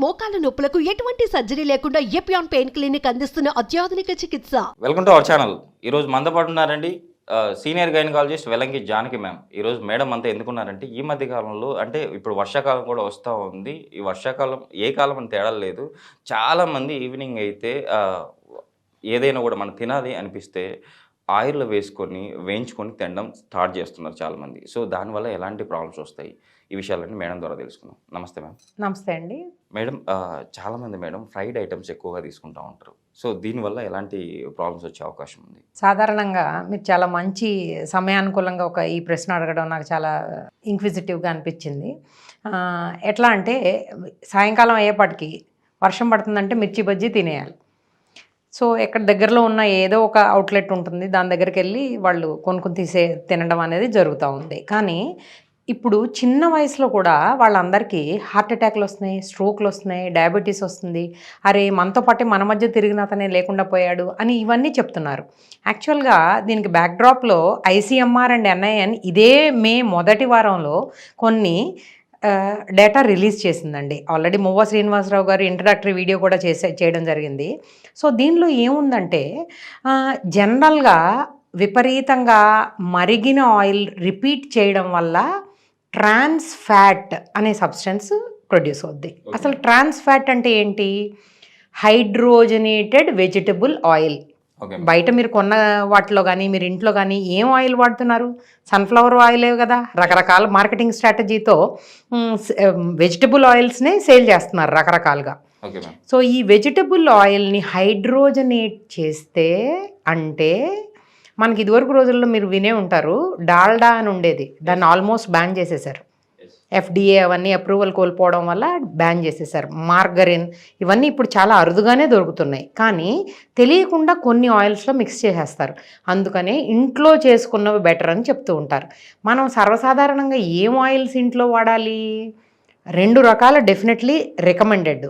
మోకాల నొప్పులకు ఎటువంటి సర్జరీ లేకుండా ఎపియాన్ పెయిన్ క్లినిక్ అందిస్తున్న అత్యాధునిక చికిత్స. Welcome to our channel. ఈరోజు మనతో పాటు ఉన్నారండి senior gynaecologist Velanki Janaki ma'am. ఈరోజు మేడం అంతా ఎందుకున్నారంటే ఈ మధ్య కాలంలో అంటే ఇప్పుడు వర్షాకాలం కూడా వస్తూ ఉంది. ఈ వర్షాకాలం ఏ కాలం అని తేడా లేదు. చాలామంది ఈవినింగ్ అయితే ఏదైనా కూడా మనం తినాలి అనిపిస్తే ఆయిల్లో వేసుకొని వేయించుకొని తినడం స్టార్ట్ చేస్తున్నారు చాలామంది. సో దానివల్ల ఎలాంటి ప్రాబ్లమ్స్ వస్తాయి ఈ విషయాలన్నీ మేడం ద్వారా తెలుసుకుందాం. నమస్తే మ్యామ్. నమస్తే అండి మేడం. చాలామంది మేడం ఫ్రైడ్ ఐటమ్స్ ఎక్కువగా తీసుకుంటూ ఉంటారు. సో దీనివల్ల ఎలాంటి ప్రాబ్లమ్స్ వచ్చే అవకాశం ఉంది? సాధారణంగా మీరు చాలా మంచి సమయానుకూలంగా ఈ ప్రశ్న అడగడం నాకు చాలా ఇంక్విజిటివ్గా అనిపించింది. ఎట్లా అంటే సాయంకాలం అయ్యేపటికి వర్షం పడుతుందంటే మిర్చి బజ్జీ తినేయాలి. సో ఎక్కడ దగ్గరలో ఉన్న ఏదో ఒక అవుట్లెట్ ఉంటుంది, దాని దగ్గరికి వెళ్ళి వాళ్ళు కొనుక్కుని తినడం అనేది జరుగుతూ ఉంది. కానీ ఇప్పుడు చిన్న వయసులో కూడా వాళ్ళందరికీ హార్ట్ అటాక్లు వస్తున్నాయి, స్ట్రోక్లు వస్తున్నాయి, డయాబెటీస్ వస్తుంది. అరే మనతో పాటే మన మధ్య తిరిగిన అతనే లేకుండా పోయాడు అని ఇవన్నీ చెప్తున్నారు. యాక్చువల్గా దీనికి బ్యాక్డ్రాప్లో ఐసీఎంఆర్ అండ్ ఎన్ఐఎన్ ఇదే మే మొదటి వారంలో కొన్ని డేటా రిలీజ్ చేసిందండి. ఆల్రెడీ మువ్వ శ్రీనివాసరావు గారు ఇంట్రడక్టరీ వీడియో కూడా చేయడం జరిగింది. సో దీనిలో ఏముందంటే జనరల్గా విపరీతంగా మరిగిన ఆయిల్ రిపీట్ చేయడం వల్ల ట్రాన్స్ ఫ్యాట్ అనే సబ్స్టెన్స్ ప్రొడ్యూస్ అవుద్ది. అసలు ట్రాన్స్ ఫ్యాట్ అంటే ఏంటి? Hydrogenated vegetable oil. బయట మీరు కొన్న వాటిలో కానీ మీరు ఇంట్లో కానీ ఏం ఆయిల్ వాడుతున్నారు? సన్ఫ్లవర్ ఆయిలే కదా. రకరకాల మార్కెటింగ్ స్ట్రాటజీతో వెజిటబుల్ ఆయిల్స్నే సేల్ చేస్తున్నారు రకరకాలుగా. సో ఈ వెజిటబుల్ ఆయిల్ని హైడ్రోజనేట్ చేస్తే అంటే మనకి ఇదివరకు రోజుల్లో మీరు వినే ఉంటారు డాల్డా అని ఉండేది, దాన్ని ఆల్మోస్ట్ బ్యాన్ చేసేసారు. FDA అవన్నీ అప్రూవల్ కోల్పోవడం వల్ల బ్యాన్ చేసేసారు. మార్గరిన్ ఇవన్నీ ఇప్పుడు చాలా అరుదుగానే దొరుకుతున్నాయి. కానీ తెలియకుండా కొన్ని ఆయిల్స్లో మిక్స్ చేసేస్తారు. అందుకనే ఇంట్లో చేసుకున్నవి బెటర్ అని చెప్తూ ఉంటారు. మనం సర్వసాధారణంగా ఏం ఆయిల్స్ ఇంట్లో వాడాలి? 2 రకాల డెఫినెట్లీ రికమెండెడ్.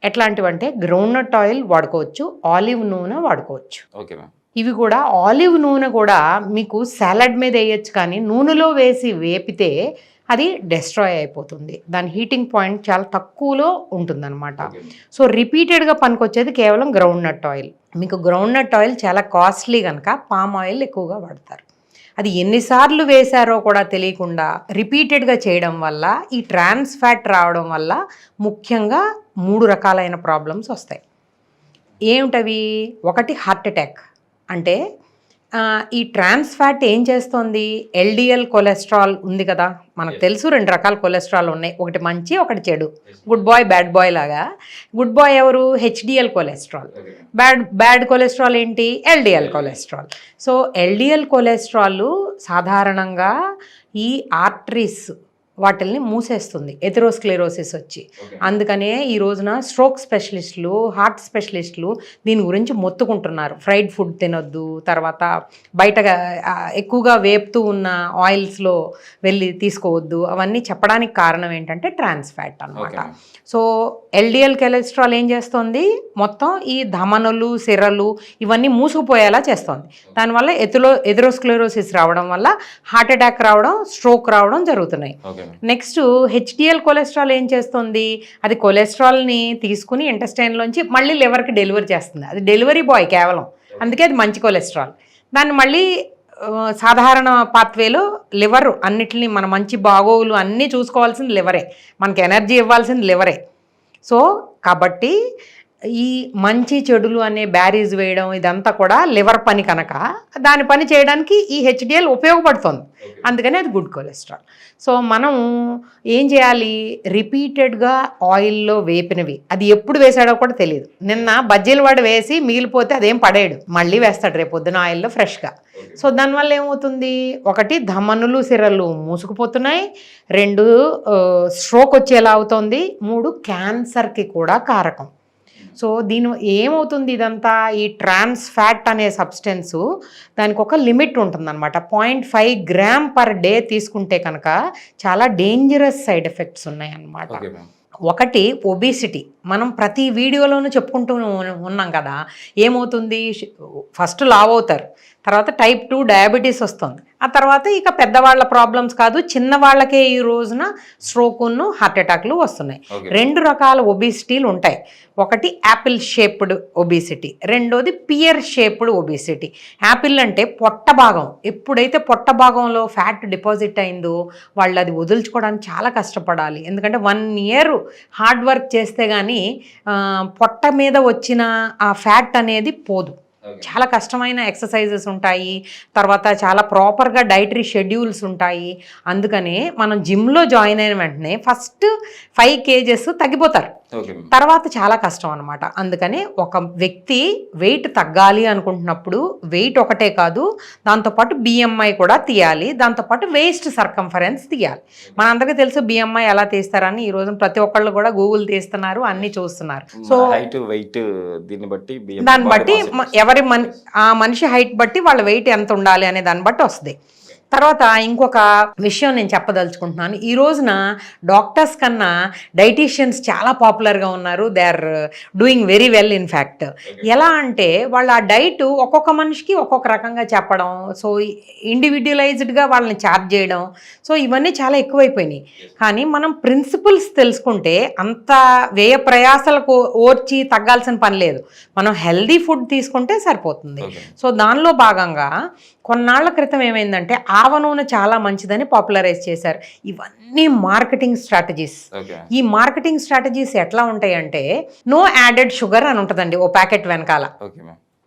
ఎట్లాంటివంటే గ్రౌండ్నట్ ఆయిల్ వాడుకోవచ్చు, ఆలివ్ నూనె వాడుకోవచ్చు. Okay ma'am. ఇవి కూడా ఆలివ్ నూనె కూడా మీకు సాలడ్ మీద వేయచ్చు, కానీ నూనెలో వేసి వేపితే అది డెస్ట్రాయ్ అయిపోతుంది. దాని హీటింగ్ పాయింట్ చాలా తక్కువలో ఉంటుందన్నమాట. సో రిపీటెడ్గా పనికొచ్చేది కేవలం గ్రౌండ్నట్ ఆయిల్. మీకు గ్రౌండ్నట్ ఆయిల్ చాలా కాస్ట్లీ కనుక పామ్ ఆయిల్ ఎక్కువగా వాడతారు. అది ఎన్నిసార్లు వేశారో కూడా తెలియకుండా రిపీటెడ్గా చేయడం వల్ల ఈ ట్రాన్స్ ఫ్యాట్ రావడం వల్ల ముఖ్యంగా 3 రకాలైన ప్రాబ్లమ్స్ వస్తాయి. ఏమిటవి? ఒకటి హార్ట్ అటాక్. అంటే ఈ ట్రాన్స్ ఫ్యాట్ ఏం చేస్తుంది? LDL కొలెస్ట్రాల్ ఉంది కదా, మనకు తెలుసు 2 రకాల కొలెస్ట్రాల్ ఉన్నాయి, ఒకటి మంచి ఒకటి చెడు. గుడ్ బాయ్ బ్యాడ్ బాయ్ లాగా. గుడ్ బాయ్ ఎవరు? HDL cholesterol. బ్యాడ్ కొలెస్ట్రాల్ ఏంటి? LDL cholesterol. So LDL cholesterol సాధారణంగా ఈ ఆర్టరీస్ వాటిల్ని మూసేస్తుంది, ఎథెరోస్క్లెరోసిస్ వచ్చి. అందుకనే ఈ రోజున స్ట్రోక్ స్పెషలిస్టులు, హార్ట్ స్పెషలిస్టులు దీని గురించి మొత్తుకుంటున్నారు. ఫ్రైడ్ ఫుడ్ తినొద్దు, తర్వాత బయట ఎక్కువగా వేపుతూ ఉన్న ఆయిల్స్లో వెళ్ళి తీసుకోవద్దు, అవన్నీ చెప్పడానికి కారణం ఏంటంటే ట్రాన్స్ ఫ్యాట్ అన్నమాట. సో LDL కొలెస్ట్రాల్ ఏం చేస్తుంది? మొత్తం ఈ ధమనులు, సిరలు ఇవన్నీ మూసుకుపోయేలా చేస్తుంది. దానివల్ల ఎథెరోస్క్లెరోసిస్ రావడం వల్ల హార్ట్ అటాక్ రావడం, స్ట్రోక్ రావడం జరుగుతున్నాయి. నెక్స్ట్ HDL కొలెస్ట్రాల్ ఏం చేస్తుంది? అది కొలెస్ట్రాల్ని తీసుకుని ఇంటెస్టైన్లోంచి మళ్ళీ లివర్కి డెలివరీ చేస్తుంది. అది డెలివరీ బాయ్ కేవలం, అందుకే అది మంచి కొలెస్ట్రాల్. దాన్ని మళ్ళీ సాధారణ పాత్వేలో లివర్ అన్నిటిని మన మంచి బాగోగులు అన్నీ చూసుకోవాల్సింది లివరే, మనకి ఎనర్జీ ఇవ్వాల్సింది లివరే. సో కాబట్టి ఈ మంచి చెడులు అనే బ్యారీస్ వేయడం ఇదంతా కూడా లివర్ పని కనుక దాని పని చేయడానికి ఈ HDL ఉపయోగపడుతుంది. అందుకని అది గుడ్ కొలెస్ట్రాల్. సో మనం ఏం చేయాలి? రిపీటెడ్గా ఆయిల్లో వేపినవి, అది ఎప్పుడు వేసాడో కూడా తెలియదు. నిన్న బజ్జీలు వాడు వేసి మిగిలిపోతే అదేం పడేయడు, మళ్ళీ వేస్తాడు రేపు పొద్దున ఆయిల్లో ఫ్రెష్గా. సో దానివల్ల ఏమవుతుంది? ఒకటి ధమనులు, సిరలు మూసుకుపోతున్నాయి, 2 స్ట్రోక్ వచ్చేలా అవుతుంది, 3 క్యాన్సర్కి కూడా కారకం. సో దీని ఏమవుతుంది? ఇదంతా ఈ ట్రాన్స్ ఫ్యాట్ అనే సబ్స్టెన్సు దానికి ఒక లిమిట్ ఉంటుందన్నమాట. 0.5 గ్రామ్ పర్ డే తీసుకుంటే కనుక చాలా డేంజరస్ సైడ్ ఎఫెక్ట్స్ ఉన్నాయి అన్నమాట. ఒకటి ఒబేసిటీ, మనం ప్రతి వీడియోలోనూ చెప్పుకుంటూ ఉన్నాం కదా, ఏమవుతుంది, ఫస్ట్ లావ్ అవుతారు, తర్వాత టైప్ 2 డయాబెటీస్ వస్తుంది, ఆ తర్వాత ఇక పెద్దవాళ్ళ ప్రాబ్లమ్స్ కాదు చిన్నవాళ్ళకే ఈ రోజున స్ట్రోకును హార్ట్ అటాక్లు వస్తున్నాయి. 2 రకాల ఒబిసిటీలు ఉంటాయి. ఒకటి యాపిల్ షేప్డ్ ఒబిసిటీ, రెండోది పియర్ షేప్డ్ ఒబిసిటీ. యాపిల్ అంటే పొట్ట భాగం, ఎప్పుడైతే పొట్ట భాగంలో ఫ్యాట్ డిపాజిట్ అయిందో వాళ్ళు అది వదులుచుకోవడానికి చాలా కష్టపడాలి. ఎందుకంటే 1 ఇయర్ హార్డ్ వర్క్ చేస్తే కానీ పొట్ట మీద వచ్చిన ఆ ఫ్యాట్ అనేది పోదు. చాలా కష్టమైన ఎక్సర్సైజెస్ ఉంటాయి, తర్వాత చాలా ప్రాపర్గా డైటరీ షెడ్యూల్స్ ఉంటాయి. అందుకనే మనం జిమ్లో జాయిన్ అయిన వెంటనే ఫస్ట్ 5 kgs తగ్గిపోతారు, తర్వాత చాలా కష్టం అనమాట. అందుకని ఒక వ్యక్తి వెయిట్ తగ్గాలి అనుకుంటున్నప్పుడు వెయిట్ ఒకటే కాదు, దాంతోపాటు BMI కూడా తీయాలి, దాంతోపాటు వేస్ట్ సర్కంఫరెన్స్ తీయాలి. మనందరికీ తెలుసు BMI ఎలా తీస్తారని, ఈ రోజు ప్రతి ఒక్కళ్ళు కూడా గూగుల్ తీస్తున్నారు, అన్ని చూస్తున్నారు. సో హైట్ వెయిట్ దాన్ని బట్టి ఆ మనిషి హైట్ బట్టి వాళ్ళ వెయిట్ ఎంత ఉండాలి అనే దాన్ని బట్టి వస్తుంది. తర్వాత ఇంకొక విషయం నేను చెప్పదలుచుకుంటున్నాను. ఈ రోజున డాక్టర్స్ కన్నా డైటీషియన్స్ చాలా పాపులర్గా ఉన్నారు. They are doing very well in fact. ఎలా అంటే వాళ్ళ ఆ డైట్ ఒక్కొక్క మనిషికి ఒక్కొక్క రకంగా చెప్పడం, సో ఇండివిజువలైజ్డ్గా వాళ్ళని ఛార్జ్ చేయడం, సో ఇవన్నీ చాలా ఎక్కువైపోయినాయి. కానీ మనం ప్రిన్సిపల్స్ తెలుసుకుంటే అంత వ్యయ ప్రయాసాలకు ఓర్చి తగ్గాల్సిన పని లేదు. మనం హెల్దీ ఫుడ్ తీసుకుంటే సరిపోతుంది. సో దానిలో భాగంగా కొన్నాళ్ల క్రితం ఏమైందంటే ఆవ నూనె చాలా మంచిదని పాపులరైజ్ చేశారు. ఇవన్నీ మార్కెటింగ్ స్ట్రాటజీస్. ఈ మార్కెటింగ్ స్ట్రాటజీస్ ఎట్లా ఉంటాయంటే నో యాడెడ్ షుగర్ అని ఉంటుందండి ఓ ప్యాకెట్ వెనకాల.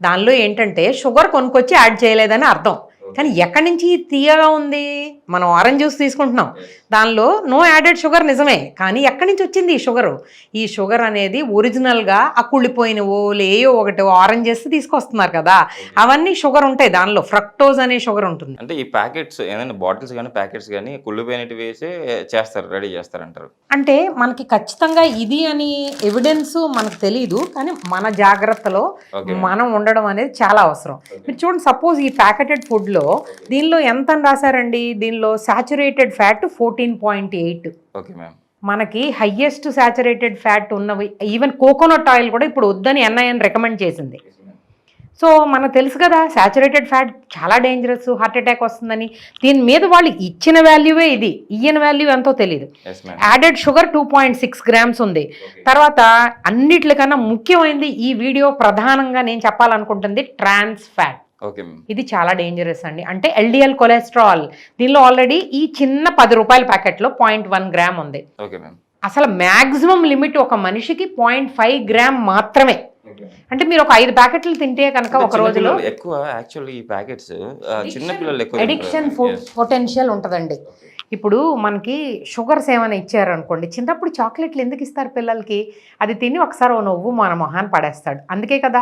దానిలో ఏంటంటే షుగర్ కొనుక్కొచ్చి యాడ్ చేయలేదని అర్థం. కానీ ఎక్కడి నుంచి తీయగా ఉంది, మనం ఆరెంజ్ జ్యూస్ తీసుకుంటున్నాం, దానిలో నో యాడెడ్ షుగర్ నిజమే, కానీ ఎక్కడి నుంచి వచ్చింది ఈ షుగరు? ఈ షుగర్ అనేది ఒరిజినల్గా ఆ కుళ్ళిపోయినవో లేయో ఒకటి ఆరెంజెస్ తీసుకొస్తున్నారు కదా, అవన్నీ షుగర్ ఉంటాయి దానిలో, ఫ్రక్టోజ్ అనే షుగర్ ఉంటుంది. అంటే ఈ ప్యాకెట్స్ ఏదైనా బాటిల్స్ కానీ ప్యాకెట్స్ కానీ కుళ్ళిపోయినట్టు వేసి చేస్తారు, రెడీ చేస్తారంటారు. అంటే మనకి ఖచ్చితంగా ఇది అని ఎవిడెన్స్ మనకు తెలియదు, కానీ మన జాగ్రత్తలో మనం ఉండడం అనేది చాలా అవసరం. మీరు చూడండి, సపోజ్ ఈ ప్యాకెటెడ్ ఫుడ్లో దీనిలో ఎంత అని రాశారండి, దీనిలో సాచురేటెడ్ ఫ్యాట్ 14.8. Okay ma'am. మనకి హయ్యెస్ట్ సాచురేటెడ్ ఫ్యాట్ ఉన్నవి ఈవెన్ కోకోనట్ ఆయిల్ కూడా ఇప్పుడు వద్దని NIN రికమెండ్ చేసింది. సో మనకు తెలుసు కదా సాచురేటెడ్ ఫ్యాట్ చాలా డేంజరస్, హార్ట్ అటాక్ వస్తుందని. దీని మీద వాళ్ళు ఇచ్చిన వాల్యూవే ఇది, ఇయ్యని వాల్యూ ఎంతో తెలియదు. యాడెడ్ షుగర్ 2.6 grams ఉంది. తర్వాత అన్నిట్లకన్నా ముఖ్యమైనది ఈ వీడియో ప్రధానంగా నేను చెప్పాలనుకుంటుంది ట్రాన్స్ ఫ్యాట్. ఇది చాలా డేంజరస్ అండి. అంటే LDL కొలెస్ట్రాల్ దీనిలో ఆల్రెడీ ఈ చిన్న 10 రూపాయల ప్యాకెట్లో 0.1 gram ఉంది. అసలు మ్యాక్సిమం లిమిట్ ఒక మనిషికి 0.5 gram మాత్రమే. అంటే మీరు ఒక 5 ప్యాకెట్లు తింటే కనుక ఒక రోజులో ఎక్కువ యాక్చువల్లీ ఈ ప్యాకెట్స్ చిన్న పిల్లలు ఎక్కువ అడిక్షన్ పొటెన్షియల్ ఉంటుందండి. ఇప్పుడు మనకి షుగర్స్ ఏమైనా ఇచ్చారనుకోండి, చిన్నప్పుడు చాక్లెట్లు ఎందుకు ఇస్తారు పిల్లలకి? అది తిని ఒకసారి ఓ నవ్వు మన మొహాన్ని పడేస్తాడు, అందుకే కదా.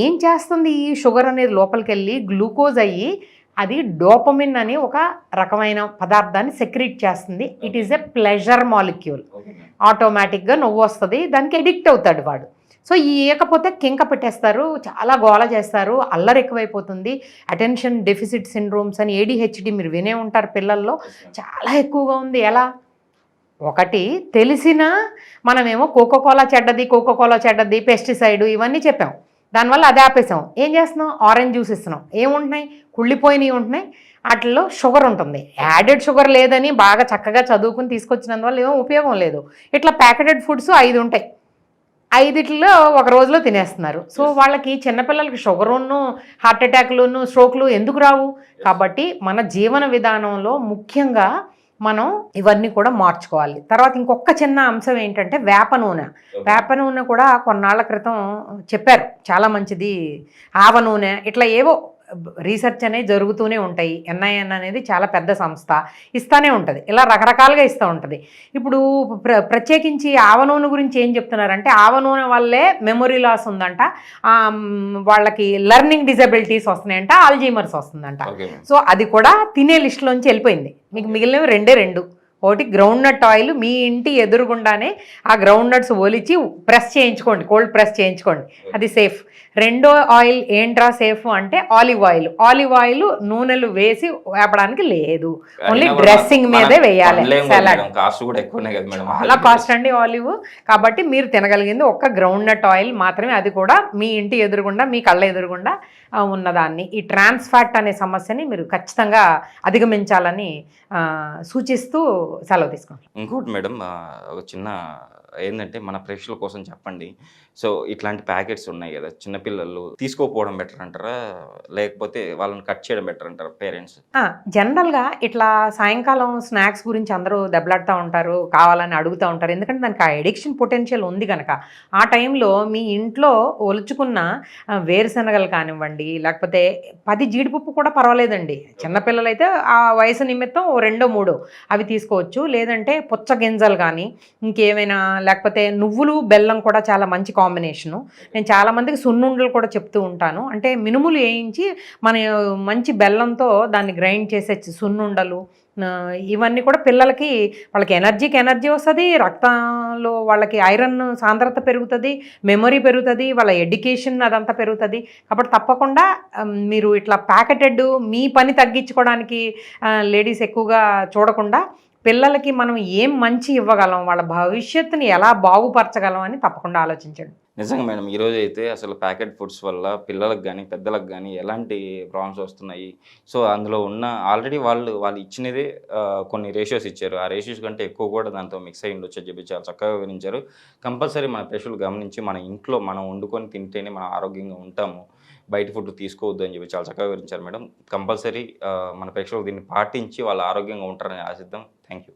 ఏం చేస్తుంది ఈ షుగర్ అనేది లోపలికి వెళ్ళి గ్లూకోజ్ అయ్యి అది డోపమిన్ అని ఒక రకమైన పదార్థాన్ని సెక్రీట్ చేస్తుంది. It is a pleasure molecule. ఆటోమేటిక్గా నవ్వు వస్తుంది, దానికి ఎడిక్ట్ అవుతాడు వాడు. సో ఇవ్వకపోతే కింక పెట్టేస్తారు, చాలా గోల చేస్తారు, అల్లరి ఎక్కువైపోతుంది. అటెన్షన్ డెఫిసిట్ సిండ్రోమ్స్ అని ADHD మీరు వినే ఉంటారు, పిల్లల్లో చాలా ఎక్కువగా ఉంది. ఎలా? ఒకటి తెలిసినా మనమేమో కోకోకోలా చెడ్డది, పెస్టిసైడ్ ఇవన్నీ చెప్పాం, దానివల్ల అదే ఆపేసాం. ఏం చేస్తున్నాం? ఆరెంజ్ జ్యూస్ ఇస్తున్నాం. ఏముంటున్నాయి? కుళ్ళిపోయినవి ఉంటున్నాయి, వాటిల్లో షుగర్ ఉంటుంది. యాడెడ్ షుగర్ లేదని బాగా చక్కగా చదువుకుని తీసుకొచ్చినందువల్ల ఏమో ఉపయోగం లేదు. ఇట్లా ప్యాకెటెడ్ ఫుడ్స్ 5 ఉంటాయి, 5 ఒక రోజులో తినేస్తున్నారు. సో వాళ్ళకి చిన్నపిల్లలకి షుగరును హార్ట్ అటాక్లును స్ట్రోక్లు ఎందుకు రావు? కాబట్టి మన జీవన విధానంలో ముఖ్యంగా మనం ఇవన్నీ కూడా మార్చుకోవాలి. తర్వాత ఇంకొక చిన్న అంశం ఏంటంటే వేప నూనె కూడా కొన్నాళ్ల క్రితం చెప్పారు చాలా మంచిది. ఆవ నూనె ఇట్లా ఏవో రీసెర్చ్ అనేది జరుగుతూనే ఉంటాయి. NIN అనేది చాలా పెద్ద సంస్థ, ఇస్తూనే ఉంటుంది, ఇలా రకరకాలుగా ఇస్తూ ఉంటుంది. ఇప్పుడు ప్రత్యేకించి ఆవ నూనె గురించి ఏం చెప్తున్నారంటే ఆవ నూనె వల్లే మెమొరీ లాస్ ఉందంట, వాళ్ళకి లెర్నింగ్ డిజబిలిటీస్ వస్తున్నాయంట, ఆల్జీమర్స్ వస్తుందంట. సో అది కూడా తినే లిస్టులోంచి వెళ్ళిపోయింది. మీకు మిగిలినవి 2. ఒకటి గ్రౌండ్ నట్ ఆయిల్ మీ ఇంటి ఎదురుగుండానే ఆ గ్రౌండ్ నట్స్ ఒలిచి ప్రెస్ చేయించుకోండి, కోల్డ్ ప్రెస్ చేయించుకోండి, అది సేఫ్. రెండో ఆయిల్ ఏంట్రా సేఫ్ అంటే ఆలివ్ ఆయిల్ నూనెలు వేసి వేపడానికి లేదు, ఓన్లీ డ్రెస్సింగ్ మీదే వేయాలి. సలాడ్ కాస్ట్ కూడా ఎక్కువనే కదా మేడం, చాలా కాస్ట్ అండి ఆలివ్. కాబట్టి మీరు తినగలిగింది ఒక్క గ్రౌండ్ నట్ ఆయిల్ మాత్రమే, అది కూడా మీ ఇంటి ఎదురుగుండా మీ కళ్ళ ఎదురుగుండా ఉన్నదాన్ని. ఈ ట్రాన్స్ ఫ్యాట్ అనే సమస్యని మీరు ఖచ్చితంగా అధిగమించాలని సూచిస్తూ సెలవు తీసుకుంటాం. ఇంకోటి మేడం, ఒక చిన్న ఏంటంటే మన ప్రేక్షకుల కోసం చెప్పండి. సో ఇట్లాంటి ప్యాకెట్స్ ఉన్నాయి కదా, చిన్నపిల్లలు తీసుకోకపోవడం బెటర్ అంటారా, లేకపోతే వాళ్ళని కట్ చేయడం బెటర్ అంటారా పేరెంట్స్? జనరల్గా ఇట్లా సాయంకాలం స్నాక్స్ గురించి అందరూ దెబ్బలాడుతూ ఉంటారు, కావాలని అడుగుతూ ఉంటారు, ఎందుకంటే దానికి ఆ ఎడిక్షన్ పొటెన్షియల్ ఉంది కనుక. ఆ టైంలో మీ ఇంట్లో ఒలుచుకున్న వేరుశనగలు కానివ్వండి, లేకపోతే 10 జీడిపప్పు కూడా పర్వాలేదండి. చిన్నపిల్లలైతే ఆ వయసు నిమిత్తం 2-3 అవి తీసుకోవచ్చు. లేదంటే పుచ్చగింజలు కానీ ఇంకేమైనా, లేకపోతే నువ్వులు బెల్లం కూడా చాలా మంచి కాంబినేషను. నేను చాలామందికి సున్నుండలు కూడా చెప్తూ ఉంటాను. అంటే మినుములు వేయించి మన మంచి బెల్లంతో దాన్ని గ్రైండ్ చేసే సున్నుండలు, ఇవన్నీ కూడా పిల్లలకి వాళ్ళకి ఎనర్జీ వస్తుంది, రక్తంలో వాళ్ళకి ఐరన్ సాంద్రత పెరుగుతుంది, మెమొరీ పెరుగుతుంది, వాళ్ళ ఎడ్యుకేషన్ అదంతా పెరుగుతుంది. కాబట్టి తప్పకుండా మీరు ఇట్లా ప్యాకెటెడ్ మీ పని తగ్గించుకోవడానికి లేడీస్ ఎక్కువగా చూడకుండా పిల్లలకి మనం ఏం మంచి ఇవ్వగలం, వాళ్ళ భవిష్యత్తుని ఎలా బాగుపరచగలం అని తప్పకుండా ఆలోచించండి. నిజంగా మేడం, ఈరోజు అయితే అసలు ప్యాకెట్ ఫుడ్స్ వల్ల పిల్లలకు కానీ పెద్దలకు కానీ ఎలాంటి ప్రాబ్లమ్స్ వస్తున్నాయి. సో అందులో ఉన్న ఆల్రెడీ వాళ్ళు ఇచ్చినదే కొన్ని రేషియోస్ ఇచ్చారు, ఆ రేషియోస్ కంటే ఎక్కువ కూడా దాంతో మిక్స్ అయ్యి ఉండొచ్చు అని చెప్పి చాలా చక్కగా వివరించారు. కంపల్సరీ మన ప్రేక్షకులు గమనించి మన ఇంట్లో మనం వండుకొని తింటేనే మనం ఆరోగ్యంగా ఉంటాము, బయట ఫుడ్ తీసుకోవద్దు అని చెప్పి చాలా చక్కగా వివరించారు మేడం. కంపల్సరీ మన ప్రేక్షకులు దీన్ని పాటించి వాళ్ళు ఆరోగ్యంగా ఉంటారని ఆశిద్దాం. Thank you.